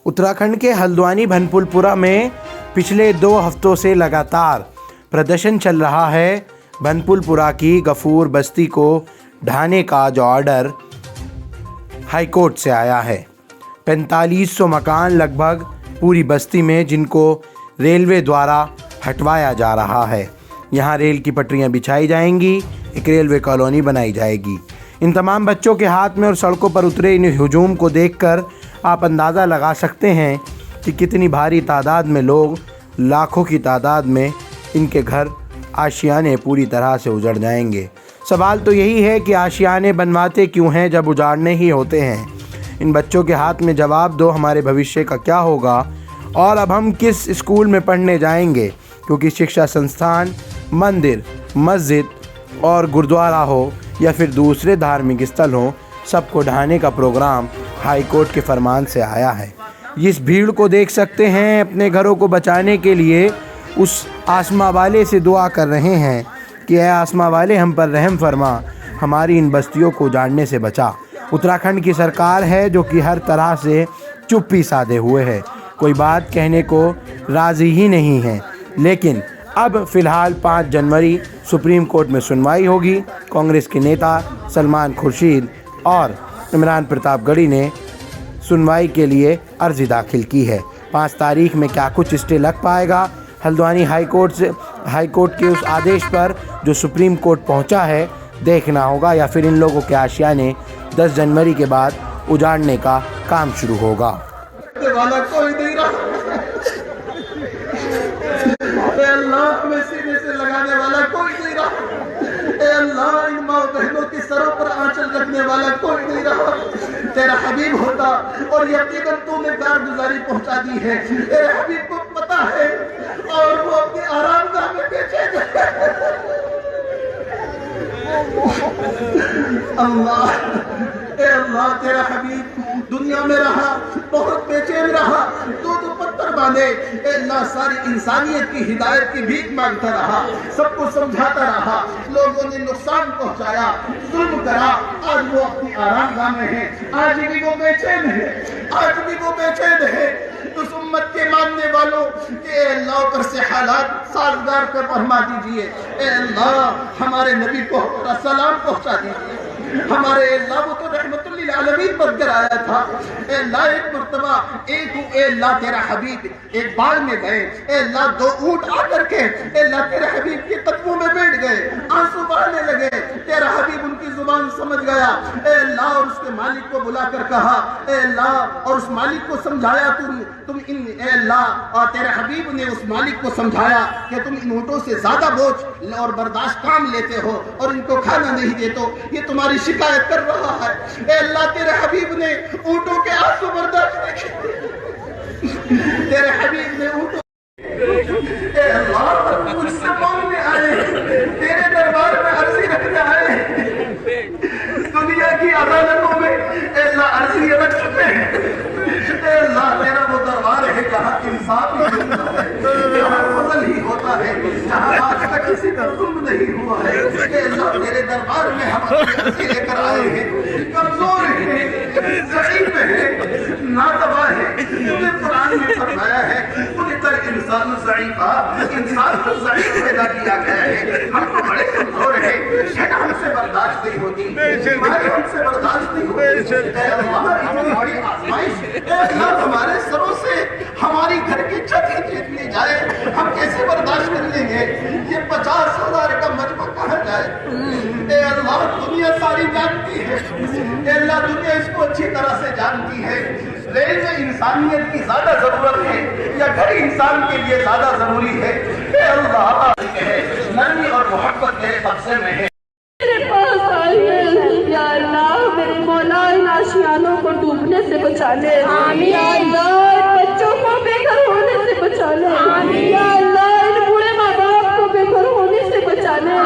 उत्तराखंड के हल्द्वानी भनपुलपुरा में पिछले 2 हफ्तों से लगातार प्रदर्शन चल रहा है। भनपुलपुरा की गफूर बस्ती को ढाने का जो ऑर्डर हाईकोर्ट से आया है, 4500 मकान लगभग पूरी बस्ती में, जिनको रेलवे द्वारा हटवाया जा रहा है। यहाँ रेल की पटरियाँ बिछाई जाएंगी, एक रेलवे कॉलोनी बनाई जाएगी। इन तमाम बच्चों के हाथ में और सड़कों पर उतरे इन हुजूम को देखकर आप अंदाज़ा लगा सकते हैं कि कितनी भारी तादाद में लोग, लाखों की तादाद में इनके घर, आशियाने पूरी तरह से उजड़ जाएंगे। सवाल तो यही है कि आशियाने बनवाते क्यों हैं जब उजाड़ने ही होते हैं। इन बच्चों के हाथ में जवाब दो, हमारे भविष्य का क्या होगा और अब हम किस स्कूल में पढ़ने जाएंगे, क्योंकि शिक्षा संस्थान, मंदिर, मस्जिद और गुरुद्वारा हो या फिर दूसरे धार्मिक स्थल हो, सबको ढाने का प्रोग्राम हाई कोर्ट के फरमान से आया है। इस भीड़ को देख सकते हैं, अपने घरों को बचाने के लिए उस आसमां वाले से दुआ कर रहे हैं कि ऐ आसमां वाले हम पर रहम फरमा, हमारी इन बस्तियों को उजाड़ने से बचा। उत्तराखंड की सरकार है जो कि हर तरह से चुप्पी साधे हुए है, कोई बात कहने को राज़ी ही नहीं है। लेकिन अब फ़िलहाल 5 जनवरी सुप्रीम कोर्ट में सुनवाई होगी। कांग्रेस के नेता सलमान खुर्शीद और इमरान प्रतापगढ़ी ने सुनवाई के लिए अर्जी दाखिल की है। 5 तारीख में क्या कुछ स्टे लग पाएगा हल्द्वानी हाई कोर्ट के उस आदेश पर जो सुप्रीम कोर्ट पहुंचा है, देखना होगा, या फिर इन लोगों के आशियाने 10 जनवरी के बाद उजाड़ने का काम शुरू होगा। अल्लाह हमें सीने से लगाने वाला कोई नहीं रहा। अल्लाह इन माँ बहनों के सरों पर आंचल रखने वाला कोई नहीं रहा। तेरा हबीब होता और यकीनन तूने कारगुजारी पहुंचा दी है। तेरे हबीब को पता है और वो अपने आरामगाह में बेचैन है। अल्लाह तेरा हबीब दुनिया में रहा, बहुत बेचैन रहा, दूध पत्थर बांधे। अल्लाह सारी इंसानियत की हिदायत की भीख मांगता रहा, सबको समझाता रहा, लोगों ने नुकसान पहुंचाया, जुल्म करा। आज वो अपनी आरामगाह में है, आज भी वो बेचैन है, आज भी वो बेचैन है। उस उम्मत के मानने वालों के अल्लाह पर से हालात साजगार कर फरमा दीजिए। अल्लाह हमारे नबी को सलाम पहुंचा दीजिए। हमारे अल्लाह वो तो रहमतुल्लिल आलमीन बनकर आया था। अल्लाह एक मर्तबा अल्लाह तेरा हबीब एक बाग में गए। अल्लाह 2 ऊंट आकर के अल्लाह तेरे हबीब के कदमों में बैठ गए, आंसू बहाने लगे। तेरा हबीब उनकी जुबान समझ गया। अल्लाह और उसके मालिक को बुलाकर कहा, अल्लाह और उस मालिक को समझाया, तुम इन अल्लाह और तेरे हबीब ने उस मालिक को समझाया कि तुम इन ऊँटों से ज्यादा बोझ और बर्दाश्त काम लेते हो और इनको खाना नहीं देते हो, ये तुम्हारी शिकायत कर रहा है। अल्लाह तेरे हबीब ने ऊँटों के आंसू बर्दाश्त नहीं किए। तेरे हबीब ने ऊँटों अल्लाह मुझसे मांगने आए, तेरे दरबार में अर्जी रखने आए। दुनिया की अदालतों में अल्लाह अर्जी रख चुके हैं। अल्लाह तेरा वो दरबार है जहाँ इंसाफ ही होता है, जहाँ फजल ही होता है, जहाँ आज तक किसी का जुल्म नहीं हुआ है। अल्लाह तेरे दरबार में हम अर्जी लेकर आए हैं, कमजोर है, ज़ईफ़ है, नातबा है। तूने कुरान में फरमाया है, खुलिक़ल इंसानु ज़ईफ़ा, इंसान को ज़ईफ़ पैदा किया गया है। हम तो बड़े कमजोर हैं, शैतान हमसे बर्दाश्त नहीं होती, बीमारी हमसे बर्दाश्त नहीं होती। इतनी बड़ी आजमाइश हमारे सरों से हमारी घर की छत ही छीन ली जाए, हम कैसे बर्दाश्त कर लेंगे? ये 50,000 का मजमा कहाँ जाए? अल्लाह दुनिया सारी जानती है, अल्लाह दुनिया इसको अच्छी तरह से जानती है। रेल में इंसानियत की ज्यादा जरूरत है या घर इंसान के लिए ज्यादा जरूरी है? अल्लाह नरमी और मोहब्बत मेरे कब्जे में है। मेरे मौला इन आशियानों को डूबने से बचा ले। या अल्लाह बच्चों को बेघर होने से बचा ले। या अल्लाह इन बूढ़े माँ बाप को बेघर होने से बचा ले।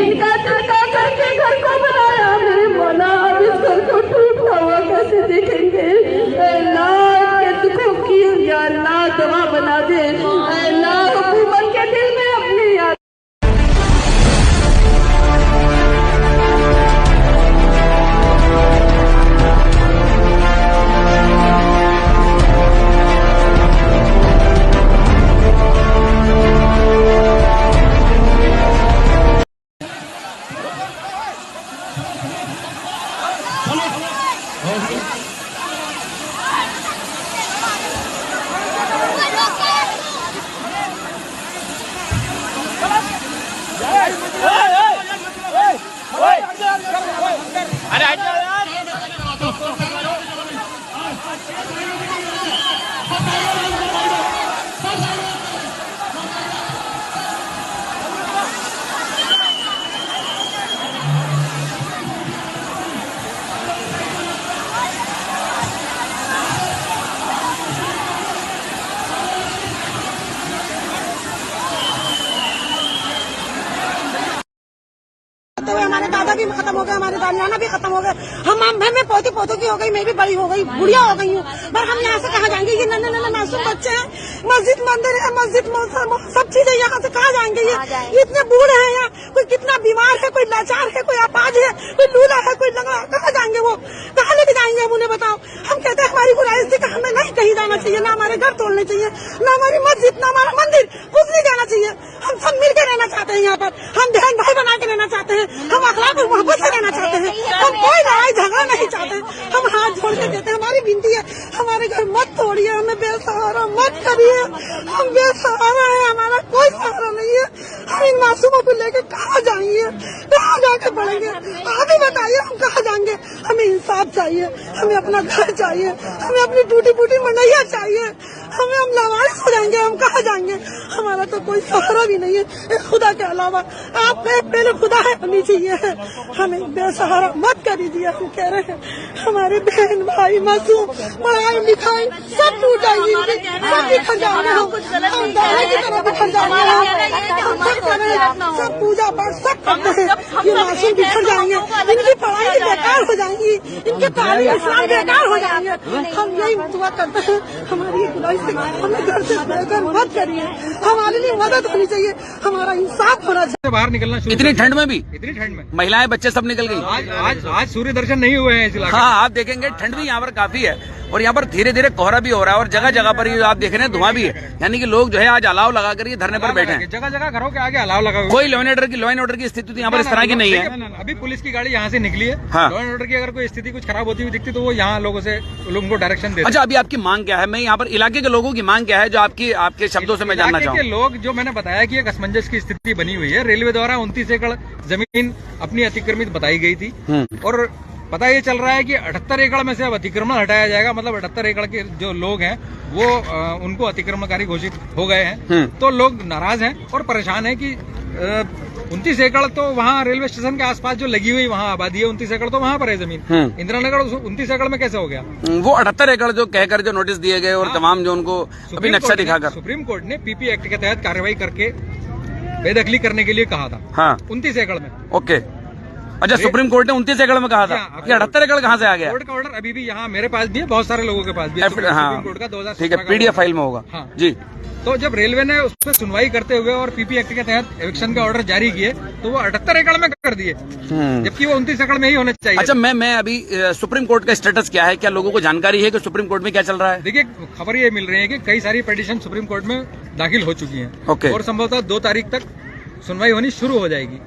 इनका तड़का करके घर को बनाया मेरे मौला, अब इस घर को टूटा हुआ कैसे देखेंगे? अल्लाह के दुखों की या अल्लाह दवा बना दे। अल्लाह हुकूमत के दिल में अपनी याद बाजार जाना भी खत्म हो गया। मैं पोती पोतों की हो गई, मैं भी बड़ी हो गई, बुढ़िया हो गई हूँ, पर हम यहाँ से कहाँ जाएंगे? ये नन्हे मासूम बच्चे हैं, मस्जिद मंदिर है, मस्जिद सब चीजें, यहाँ से कहाँ जाएंगे? ये इतने बूढ़े हैं, यहाँ कोई कितना बीमार है, कोई लाचार है, कोई अपाज है, कोई लूला है, कोई लंगड़ा, कहाँ जाएंगे? वो कहाँ लेके जाएंगे? हम उन्हें बताओ। हम कहते हैं हमारी गुजारिश थी कि हमें नहीं कहीं जाना चाहिए, ना हमारे घर तोड़ने चाहिए, ना हमारी मस्जिद, ना हमारा मंदिर, कुछ नहीं जाना चाहिए। हम सब मिलकर रहना चाहते हैं यहाँ पर, हम बहन भाई बना के रहना चाहते हैं, हम अखलाक और मोहब्बत से रहना चाहते हैं, हम कोई लड़ाई झगड़ा नहीं चाहते। हम हाथ जोड़ के कहते हैं, हमारी विनती है, हमारे घर मत तोड़िए, हमें बेसहारा मत करिए, हम बेसहारा है, हमारा कोई सहारा नहीं है। हम इन मासूमों को लेकर कहाँ जाएंगे? कहाँ जाके पड़ेंगे? आप ही बताइए, हम कहाँ जाएंगे? हमें इंसाफ चाहिए, हमें अपना घर चाहिए, हमें अपनी टूटी फूटी मनैया चाहिए, हमें हम लावारिस हो जाएंगे, हम कहाँ जाएंगे? हमारा तो कोई सहारा भी नहीं है खुदा के अलावा। आप पहले खुदा है होनी चाहिए, हमें बेसहारा मत कर दीजिए। हम कह रहे हैं हमारे बहन भाई मासूम, पढ़ाई लिखाई सब टूट जाएगी, सब बिखर जाएंगे, हम दाने की तरह बिखर जाएंगे, सब पूजा पाठ सब करते हैं, ये मासूम बिखर जाएंगे, इनकी पढ़ाई बेकार हो जाएंगी, इनके तालीम इस्लाम बेकार हो जाएंगे। हम यही दुआ करते हैं, हमारी खुदाई से हमें घर से बेकार मत करिए, हमारे लिए मदद होनी चाहिए, हमारा इंसाफ होना चाहिए। बाहर निकलना शुरू, इतनी ठंड में भी, इतनी ठंड में महिलाएं बच्चे सब निकल गई। आज सूर्य दर्शन नहीं हुए हैं इस इलाके में। हाँ, आप देखेंगे ठंड भी यहाँ पर काफी है और यहाँ पर धीरे धीरे कोहरा भी हो रहा है और जगह जगह पर ये आप देख रहे हैं धुआं भी है, यानी कि लोग जो है आज अलाव लगा कर ये धरने पर बैठे हैं। जगह जगह घरों के आगे अलाव लगा हुआ है। कोई लॉ एंड ऑर्डर की स्थिति तो यहाँ पर इस तरह की नहीं है। अभी पुलिस की गाड़ी यहाँ से निकली है। हाँ। लॉ एंड ऑर्डर की अगर कोई स्थिति कुछ खराब होती हुई दिखती तो वो यहाँ लोगों को डायरेक्शन देते। अच्छा, अभी आपकी मांग क्या है? मैं यहाँ पर इलाके के लोगों की मांग क्या है जो आपके शब्दों से मैं जानना इलाके के चाहूँ। लोग, जो मैंने बताया कि एक असमंजस की स्थिति बनी हुई है, रेलवे द्वारा 29 एकड़ जमीन अपनी अतिक्रमित बताई गई थी और पता ये चल रहा है कि 78 एकड़ में से अब अतिक्रमण हटाया जाएगा। मतलब 78 एकड़ के जो लोग हैं वो उनको अतिक्रमणकारी घोषित हो गए हैं। तो लोग नाराज हैं और परेशान हैं कि 29 एकड़ तो वहाँ रेलवे स्टेशन के आसपास जो लगी हुई वहाँ आबादी है, 29 एकड़ तो वहाँ पर है जमीन। इंदिरा नगर 29 एकड़ में कैसे हो गया? वो 78 एकड़ जो कहकर जो नोटिस दिए गए और तमाम जो उनको अभी नक्शा दिखाकर सुप्रीम कोर्ट ने पीपी एक्ट के तहत कार्रवाई करके बेदखली करने के लिए कहा था। हाँ, 29 एकड़ में। ओके। अच्छा, सुप्रीम कोर्ट ने 29 एकड़ में कहा था कि 78 एकड़ कहाँ से आ गया? कोर्ट का ऑर्डर अभी भी यहाँ मेरे पास भी है, बहुत सारे लोगों के पास भी है। हाँ, सुप्रीम कोर्ट का 2017 ठीक है, पीडीएफ फाइल में होगा। हाँ जी। तो जब रेलवे ने उस पर सुनवाई करते हुए और पीपी एक्ट के तहत एविक्शन का ऑर्डर जारी किए तो वो 78 एकड़ में कर दिए, जबकि वो 29 एकड़ में ही होने चाहिए। अच्छा, मैं अभी सुप्रीम कोर्ट का स्टेटस क्या है? क्या लोगों को जानकारी है कि सुप्रीम कोर्ट में क्या चल रहा है? देखिए, खबर ये मिल रही है कि कई सारी पिटीशन सुप्रीम कोर्ट में दाखिल हो चुकी हैं। ओके। और संभवतः 2 तारीख तक सुनवाई होनी शुरू हो जाएगी।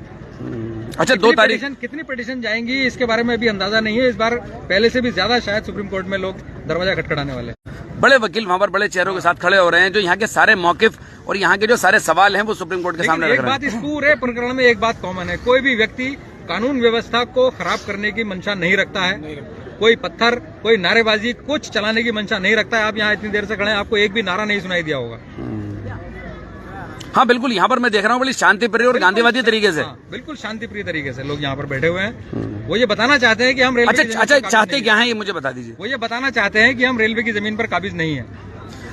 अच्छा, 2 तारीख कितनी पिटीशन जाएंगी इसके बारे में अभी अंदाजा नहीं है। इस बार पहले से भी ज्यादा शायद सुप्रीम कोर्ट में लोग दरवाजा खटखटाने वाले हैं। बड़े वकील वहाँ पर बड़े चेहरों के साथ खड़े हो रहे हैं जो यहाँ के सारे मौकिफ और यहाँ के जो सारे सवाल हैं वो सुप्रीम कोर्ट के सामने रख रहे हैं। एक बात, इस पूरे प्रकरण में एक बात कॉमन है, कोई भी व्यक्ति कानून व्यवस्था को खराब करने की मंशा नहीं रखता है। कोई पत्थर, कोई नारेबाजी, कुछ चलाने की मंशा नहीं रखता है। आप यहाँ इतनी देर से खड़े हैं, आपको एक भी नारा नहीं सुनाई दिया होगा। हाँ बिल्कुल, यहाँ पर मैं देख रहा हूँ बड़ी शांतिप्रिय और गांधीवादी तरीके से। बिल्कुल शांतिप्रिय तरीके से लोग यहाँ पर बैठे हुए हैं। वो ये बताना चाहते हैं कि हम रेलवे अच्छा, चाहते क्या है ये मुझे बता दीजिए। वो ये बताना चाहते हैं कि हम रेलवे की जमीन पर काबिज नहीं है।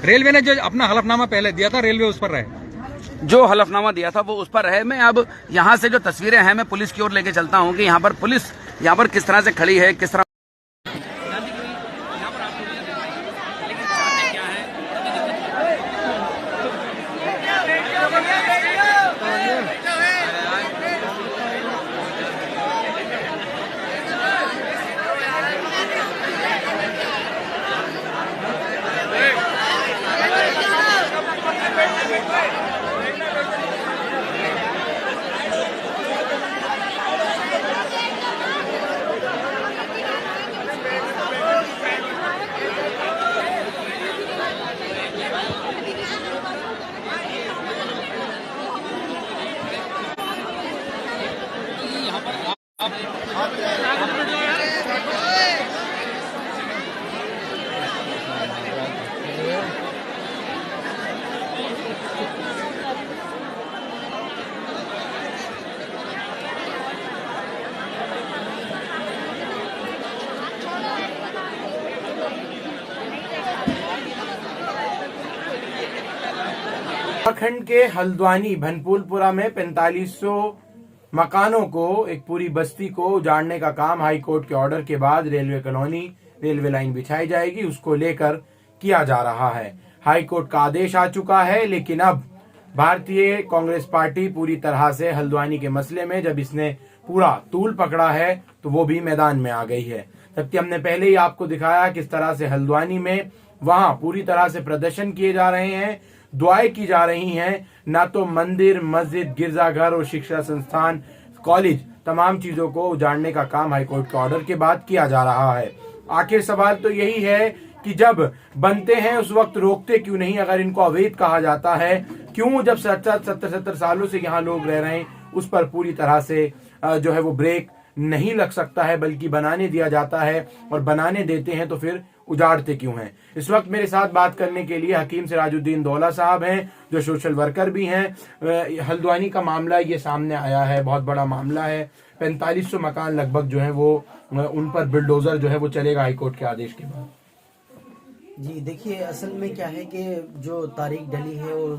रेलवे ने जो अपना हलफनामा पहले दिया था, रेलवे उस पर रहे। जो हलफनामा दिया था वो उस पर रहे। मैं अब यहाँ से जो तस्वीरें हैं मैं पुलिस की ओर लेके चलता हूँ कि यहाँ पर पुलिस यहाँ पर किस तरह से खड़ी है, किस तरह उत्तराखंड के हल्द्वानी भनपुलपुरा में 4500 मकानों को, एक पूरी बस्ती को उजाड़ने का काम हाई कोर्ट के ऑर्डर के बाद रेलवे कॉलोनी, रेलवे लाइन बिछाई जाएगी, उसको लेकर किया जा रहा है। हाई कोर्ट का आदेश आ चुका है, लेकिन अब भारतीय कांग्रेस पार्टी पूरी तरह से हल्द्वानी के मसले में जब इसने पूरा तूल पकड़ा है तो वो भी मैदान में आ गई है। जबकि हमने पहले ही आपको दिखाया किस तरह से हल्द्वानी में वहां पूरी तरह से प्रदर्शन किए जा रहे हैं, दुआएं की जा रही हैं, ना तो मंदिर, मस्जिद, गिरजाघर और शिक्षा संस्थान, कॉलेज, तमाम चीजों को उजाड़ने का काम हाईकोर्ट के ऑर्डर के बाद किया जा रहा है। आखिर सवाल तो यही है कि जब बनते हैं उस वक्त रोकते क्यों नहीं? अगर इनको अवैध कहा जाता है, क्यों जब 70 सालों से यहाँ लोग रह रहे हैं उस पर पूरी तरह से जो है वो ब्रेक नहीं लग सकता है, बल्कि बनाने दिया जाता है, और बनाने देते हैं तो फिर उजाड़ते क्यों हैं? इस वक्त मेरे साथ बात करने के लिए हकीम सिराजुद्दीन दौला साहब हैं, जो सोशल वर्कर भी हैं। हल्द्वानी का मामला ये सामने आया है, बहुत बड़ा मामला है। 4500 मकान लगभग जो है वो उन पर बिल्डोजर जो है वो चलेगा हाईकोर्ट के आदेश के बाद। जी देखिए, असल में क्या है कि जो तारीख डली है और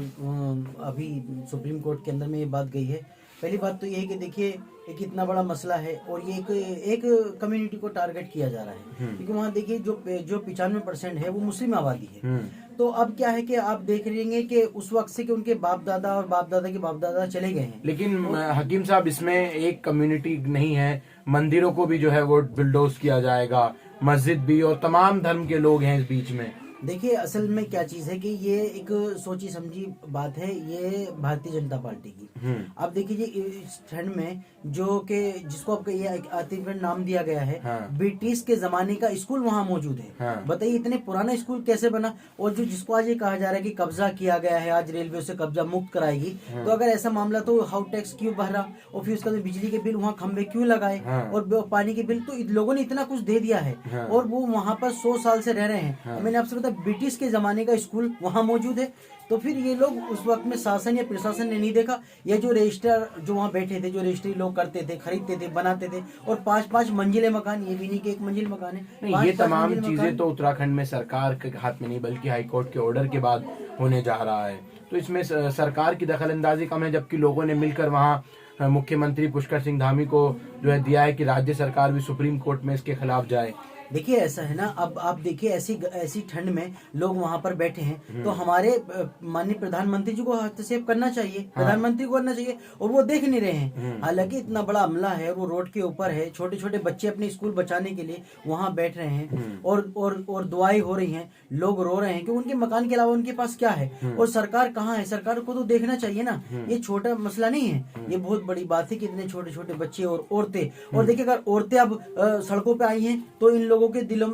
अभी सुप्रीम कोर्ट के अंदर में ये बात गई है। पहली बात तो ये है कि देखिए एक इतना बड़ा मसला है और ये एक कम्युनिटी को टारगेट किया जा रहा है, क्योंकि वहाँ देखिए जो 95% है वो मुस्लिम आबादी है। तो अब क्या है कि आप देख रहे हैं कि उस वक्त से कि उनके बाप दादा और बाप दादा के बाप दादा चले गए हैं। लेकिन हकीम साहब, इसमें एक कम्युनिटी नहीं है, मंदिरों को भी जो है वो बिल्डोज किया जाएगा, मस्जिद भी, और तमाम धर्म के लोग हैं इस बीच में। देखिए असल में क्या चीज है कि ये एक सोची समझी बात है, ये भारतीय जनता पार्टी की। अब देखिए इस ठंड में जो कि जिसको अब ये अतिक्रमण नाम दिया गया है, ब्रिटिश के जमाने का स्कूल वहाँ मौजूद है। बताइए इतने पुराना स्कूल कैसे बना? और जो जिसको आज ये कहा जा रहा है कि कब्जा किया गया है, आज रेलवे से कब्जा मुक्त कराएगी, तो अगर ऐसा मामला तो हाउस टैक्स क्यों भरा, और फिर उसका बिजली के बिल वहाँ खंबे क्यों लगाए, और पानी के बिल, तो लोगों ने इतना कुछ दे दिया है और वो वहाँ पर 100 साल से रह रहे हैं। मैंने आपसे बताया ब्रिटिश के जमाने का स्कूल वहाँ मौजूद है। तो फिर ये लोग उस वक्त में शासन या प्रशासन ने नहीं देखा, या जो रजिस्ट्रार जो वहाँ बैठे थे, जो रजिस्ट्री लोग करते थे, खरीदते थे, बनाते थे, और 5-5 मंजिले मकान, ये भी नहीं कि एक मंजिल मकान है। नहीं, ये तमाम चीजें तो उत्तराखंड में सरकार के हाथ में नहीं, बल्कि हाईकोर्ट के ऑर्डर के बाद होने जा रहा है। तो इसमें सरकार की दखलंदाजी कम है, जबकि लोगों ने मिलकर वहाँ मुख्यमंत्री पुष्कर सिंह धामी को जो है दिया है कि राज्य सरकार भी सुप्रीम कोर्ट में इसके खिलाफ जाए। देखिए ऐसा है ना, अब आप देखिए ऐसी ठंड में लोग वहाँ पर बैठे हैं, तो हमारे माननीय प्रधानमंत्री जी को हस्तक्षेप करना चाहिए, प्रधानमंत्री को करना चाहिए, और वो देख नहीं रहे हैं। हालांकि इतना बड़ा हमला है, वो रोड के ऊपर है, छोटे छोटे बच्चे अपने स्कूल बचाने के लिए वहाँ बैठ रहे हैं, और दुआएं हो रही हैं, लोग रो रहे हैं कि उनके मकान के अलावा उनके पास क्या है, और सरकार कहाँ है? सरकार को तो देखना चाहिए ना। ये छोटा मसला नहीं है, ये बहुत बड़ी बात है कि इतने छोटे छोटे बच्चे और औरतें, और देखिए अगर औरतें अब सड़कों पे आई हैं तो इन लोगों के दिलों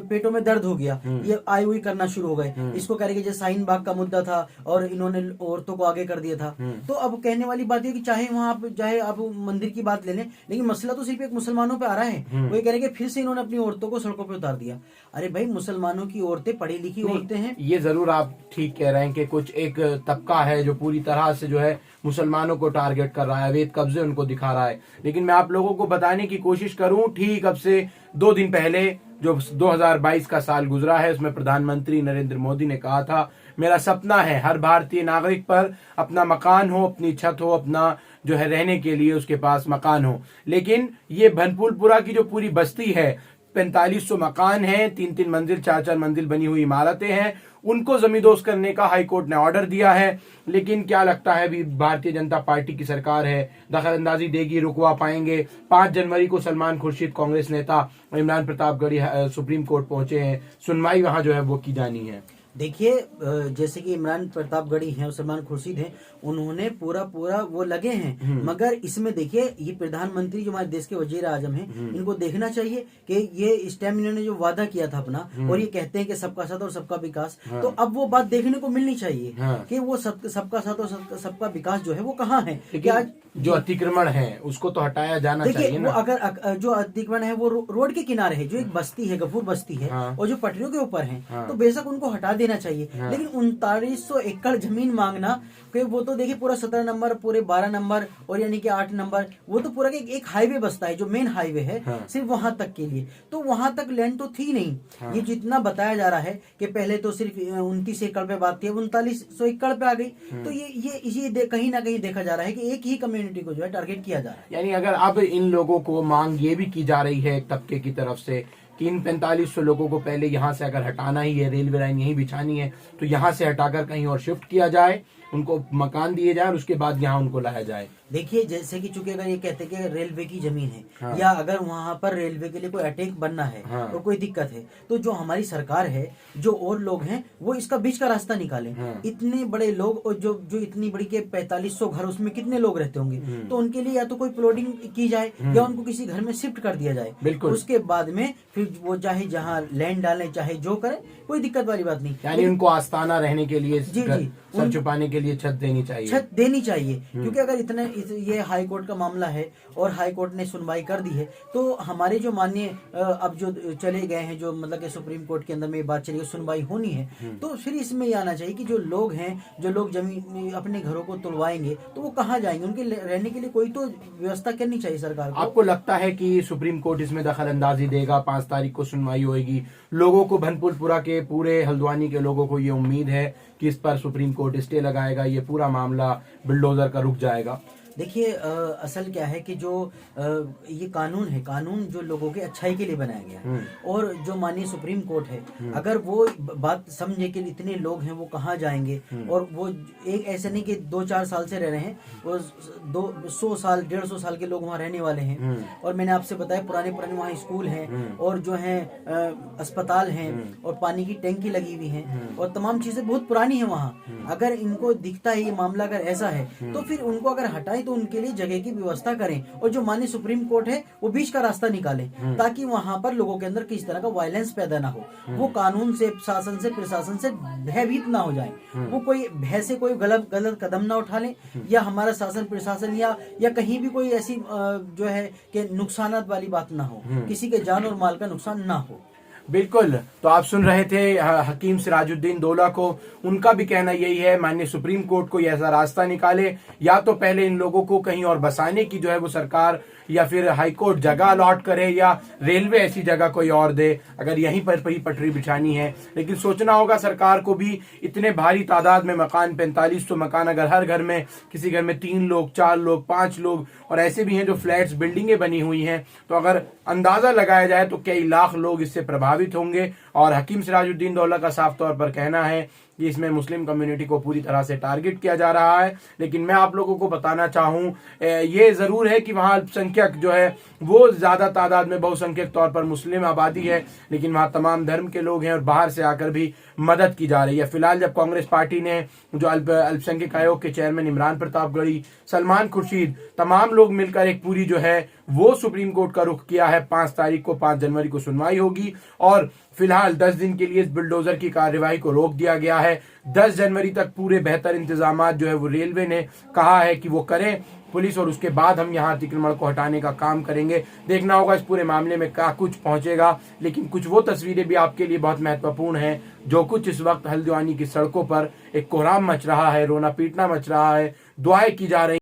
पेटों में दर्द हो गया, ये आई हुई करना शुरू हो गए। इसको कह रहे कि जैसे शाहीन बाग का मुद्दा था और इन्होंने औरतों को आगे कर दिया था। तो अब कहने वाली बात है कि चाहे आप मंदिर की बात ले लें, लेकिन मसला तो सिर्फ एक मुसलमानों पे आ रहा है। वो कह रहे कि फिर से इन्होंने अपनी औरतों को सड़कों पे उतार दिया। अरे भाई, मुसलमानों की औरतें पढ़ी लिखी औरतें हैं। ये जरूर आप ठीक कह रहे हैं कि कुछ एक तबका है जो पूरी तरह से जो है मुसलमानों को टारगेट कर रहा है, अवैध कब्जे उनको दिखा रहा है। लेकिन मैं आप लोगों को बताने की कोशिश करूं, ठीक अब से 2 दिन पहले जो 2022 का साल गुजरा है, उसमें प्रधानमंत्री नरेंद्र मोदी ने कहा था, मेरा सपना है हर भारतीय नागरिक पर अपना मकान हो, अपनी छत हो, अपना जो है रहने के लिए उसके पास मकान हो। लेकिन ये भनपुलपुरा की जो पूरी बस्ती है, 4500 मकान हैं, 3-3 मंजिल 4-4 मंजिल बनी हुई इमारतें हैं, उनको जमींदोज करने का हाईकोर्ट ने ऑर्डर दिया है। लेकिन क्या लगता है, अभी भारतीय जनता पार्टी की सरकार है, दखलंदाजी देगी, रुकवा पाएंगे? 5 जनवरी को सलमान खुर्शीद कांग्रेस नेता इमरान प्रतापगढ़ी सुप्रीम कोर्ट पहुंचे हैं, सुनवाई वहां जो है वो की जानी है। देखिए जैसे कि इमरान प्रतापगढ़ी हैं और सलमान खुर्शीद हैं, उन्होंने पूरा वो लगे हैं, मगर इसमें देखिए ये प्रधानमंत्री जो हमारे देश के वजीर आजम हैं, इनको देखना चाहिए कि ये इस टाइम इन्होंने जो वादा किया था अपना, और ये कहते हैं कि सबका साथ और सबका विकास, तो अब वो बात देखने को मिलनी चाहिए कि वो सबका साथ और सबका विकास जो है वो कहाँ है। कि आज जो अतिक्रमण है उसको तो हटाया जाना चाहिए ना। अगर जो अतिक्रमण है वो रोड के किनारे है, जो एक बस्ती है, गफूर बस्ती है, और जो पटरियों के ऊपर है, तो बेशक उनको हटा देना देना चाहिए। लेकिन 3900 एकड़ जमीन मांगना, कि वो तो देखिए पूरा 17 नंबर, पूरे 12 नंबर और यानी कि 8 नंबर, वो तो पूरा एक हाईवे बसता है जो मेन हाईवे है, सिर्फ वहां तक के लिए। तो वहां तक लैंड तो थी नहीं। ये जितना बताया जा रहा है कि पहले तो सिर्फ 29 एकड़ पे बात थी, 3900 एकड़ पे आ गई। तो ये कहीं ना कहीं देखा जा रहा है कि एक ही कम्युनिटी को जो है टारगेट किया जा रहा है। यानी अगर अब इन लोगों को मांग ये भी की जा रही है एक तबके की तरफ से कि इन 4500 लोगों को पहले यहाँ से अगर हटाना ही है, रेलवे लाइन यहीं बिछानी है, तो यहाँ से हटाकर कहीं और शिफ्ट किया जाए, उनको मकान दिए जाए और उसके बाद यहाँ उनको लाया जाए। देखिए जैसे कि चूंकि अगर ये कहते हैं कि रेलवे की जमीन है, या अगर वहां पर रेलवे के लिए कोई अटैक बनना है और कोई दिक्कत है, तो जो हमारी सरकार है, जो और लोग हैं, वो इसका बीच का रास्ता निकालें। इतने बड़े लोग और जो इतनी बड़ी के 4500 घर, उसमें कितने लोग रहते होंगे, तो उनके लिए या तो कोई प्लॉटिंग की जाए या उनको किसी घर में शिफ्ट कर दिया जाए। बिल्कुल। उसके बाद में फिर वो चाहे जहाँ लैंड डालें, चाहे जो करें, कोई दिक्कत वाली बात नहीं। यानी उनको आस्थाना रहने के लिए, जी, सर छुपाने के लिए छत देनी चाहिए। छत देनी चाहिए, क्योंकि अगर ये हाई कोर्ट का मामला है और हाई कोर्ट ने सुनवाई कर दी है, तो हमारे जो माननीय अब जो चले गए हैं, जो मतलब कि सुप्रीम कोर्ट के अंदर में बात चली, सुनवाई होनी है, तो फिर इसमें ये आना चाहिए कि जो लोग हैं, जो लोग जमीन अपने घरों को तुड़वाएंगे, तो वो कहाँ जाएंगे? उनके रहने के लिए कोई तो व्यवस्था करनी चाहिए सरकार को। आपको लगता है कि सुप्रीम कोर्ट इसमें दखल अंदाजी देगा? 5 तारीख को सुनवाई होगी। लोगों को, भनपुलपुरा के पूरे हल्द्वानी के लोगों को ये उम्मीद है कि इस पर सुप्रीम कोर्ट स्टे लगाएगा, ये पूरा मामला बुलडोजर का रुक जाएगा। देखिए असल क्या है कि जो ये कानून है, कानून जो लोगों के अच्छाई के लिए बनाया गया है, और जो माननीय सुप्रीम कोर्ट है, अगर वो बात समझे कि इतने लोग हैं वो कहाँ जाएंगे, और वो एक ऐसे नहीं कि 2-4 साल से रह रहे हैं, वो 100 साल 150 साल के लोग वहाँ रहने वाले हैं। और मैंने आपसे बताया पुराने वहाँ स्कूल हैं, और जो है अस्पताल हैं, और पानी की टैंकी लगी हुई है, और तमाम चीजें बहुत पुरानी है वहाँ। अगर इनको दिखता है ये मामला अगर ऐसा है, तो फिर उनको अगर हटाएं तो उनके लिए जगह की व्यवस्था करें, और जो माननीय सुप्रीम कोर्ट है वो बीच का रास्ता निकालें, ताकि वहां पर लोगों के अंदर किसी तरह का वायलेंस पैदा ना हो, वो कानून से, शासन से, प्रशासन से भयभीत ना हो जाए, वो कोई भय से कोई गलत कदम ना उठा लें, या हमारा शासन प्रशासन या कहीं भी कोई ऐसी जो है कि नुकसानात वाली बात ना हो, किसी के जान और माल का नुकसान ना हो। बिल्कुल। तो आप सुन रहे थे हकीम सिराजुद्दीन दौला को। उनका भी कहना यही है, माननीय सुप्रीम कोर्ट को ऐसा रास्ता निकाले, या तो पहले इन लोगों को कहीं और बसाने की जो है वो सरकार या फिर हाई कोर्ट जगह अलॉट करे, या रेलवे ऐसी जगह कोई और दे अगर यहीं पर ही पटरी बिछानी है। लेकिन सोचना होगा सरकार को भी, इतने भारी तादाद में मकान, 4500 मकान, अगर हर घर में, किसी घर में 3 लोग, 4 लोग, 5 लोग, और ऐसे भी हैं जो फ्लैट्स, बिल्डिंगें बनी हुई हैं, तो अगर अंदाजा लगाया जाए तो कई लाख लोग इससे प्रभावित होंगे। और हकीम सिराजुद्दीन दौला का साफ तौर पर कहना है कि इसमें मुस्लिम कम्युनिटी को पूरी तरह से टारगेट किया जा रहा है। लेकिन मैं आप लोगों को बताना चाहूँ, ये जरूर है कि वहाँ अल्पसंख्यक जो है वो ज्यादा तादाद में, बहुसंख्यक तौर पर मुस्लिम आबादी है, लेकिन वहाँ तमाम धर्म के लोग हैं और बाहर से आकर भी मदद की जा रही है। फिलहाल जब कांग्रेस पार्टी ने, जो अल्पसंख्यक आयोग के चेयरमैन इमरान प्रतापगढ़ी, सलमान खुर्शीद, तमाम लोग मिलकर एक पूरी जो है वो सुप्रीम कोर्ट का रुख किया है। 5 तारीख को, 5 जनवरी को सुनवाई होगी, और फिलहाल 10 दिन के लिए इस बुलडोजर की कार्यवाही को रोक दिया गया है। 10 जनवरी तक पूरे बेहतर इंतजाम जो है वो रेलवे ने कहा है कि वो करें पुलिस, और उसके बाद हम यहाँ अतिक्रमण को हटाने का काम करेंगे। देखना होगा इस पूरे मामले में क्या कुछ पहुंचेगा। लेकिन कुछ वो तस्वीरें भी आपके लिए बहुत महत्वपूर्ण हैं, जो कुछ इस वक्त हल्द्वानी की सड़कों पर एक कोहराम मच रहा है, रोना पीटना मच रहा है, दुआएं की जा रही